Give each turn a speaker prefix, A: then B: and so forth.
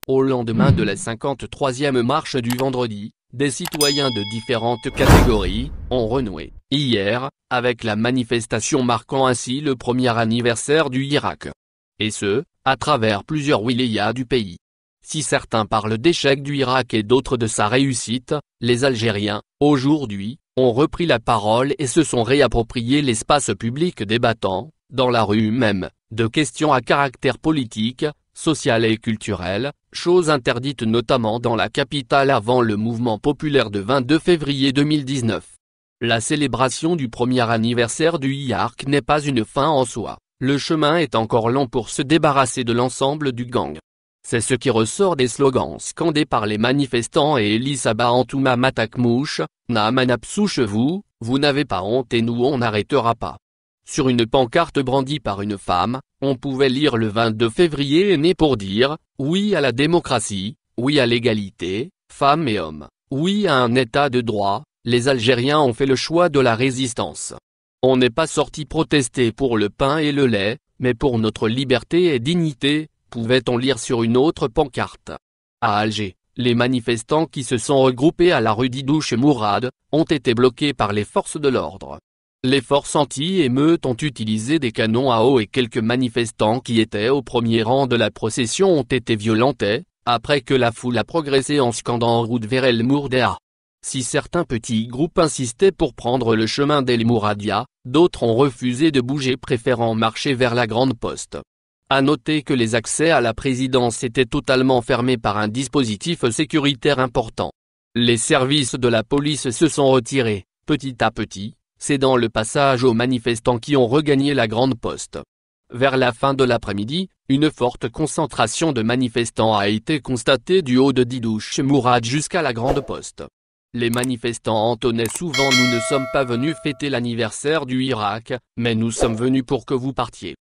A: Au lendemain de la 53e marche du vendredi, des citoyens de différentes catégories ont renoué, hier, avec la manifestation marquant ainsi le premier anniversaire du Hirak. Et ce, à travers plusieurs wilayas du pays. Si certains parlent d'échec du Hirak et d'autres de sa réussite, les Algériens, aujourd'hui, ont repris la parole et se sont réappropriés l'espace public débattant, dans la rue même, de questions à caractère politique, social et culturel, chose interdite notamment dans la capitale avant le mouvement populaire de 22 février 2019. La célébration du premier anniversaire du Hirak n'est pas une fin en soi, le chemin est encore long pour se débarrasser de l'ensemble du gang. C'est ce qui ressort des slogans scandés par les manifestants et Elie Sabah Antouma Matakmouche, Naamanapsouche vous n'avez pas honte et nous on n'arrêtera pas. Sur une pancarte brandie par une femme, on pouvait lire le 22 février est né pour dire « Oui à la démocratie, oui à l'égalité, femmes et hommes, oui à un état de droit, les Algériens ont fait le choix de la résistance. On n'est pas sorti protester pour le pain et le lait, mais pour notre liberté et dignité », pouvait-on lire sur une autre pancarte. À Alger, les manifestants qui se sont regroupés à la rue Didouche Mourad, ont été bloqués par les forces de l'ordre. Les forces anti-émeutes ont utilisé des canons à eau et quelques manifestants qui étaient au premier rang de la procession ont été violentés, après que la foule a progressé en scandant en route vers El Mourdea. Si certains petits groupes insistaient pour prendre le chemin d'El Mouradia, d'autres ont refusé de bouger préférant marcher vers la Grande Poste. À noter que les accès à la présidence étaient totalement fermés par un dispositif sécuritaire important. Les services de la police se sont retirés, petit à petit, cédant le passage aux manifestants qui ont regagné la Grande Poste. Vers la fin de l'après-midi, une forte concentration de manifestants a été constatée du haut de Didouche Mourad jusqu'à la Grande Poste. Les manifestants entonnaient souvent « Nous ne sommes pas venus fêter l'anniversaire du Hirak, mais nous sommes venus pour que vous partiez ».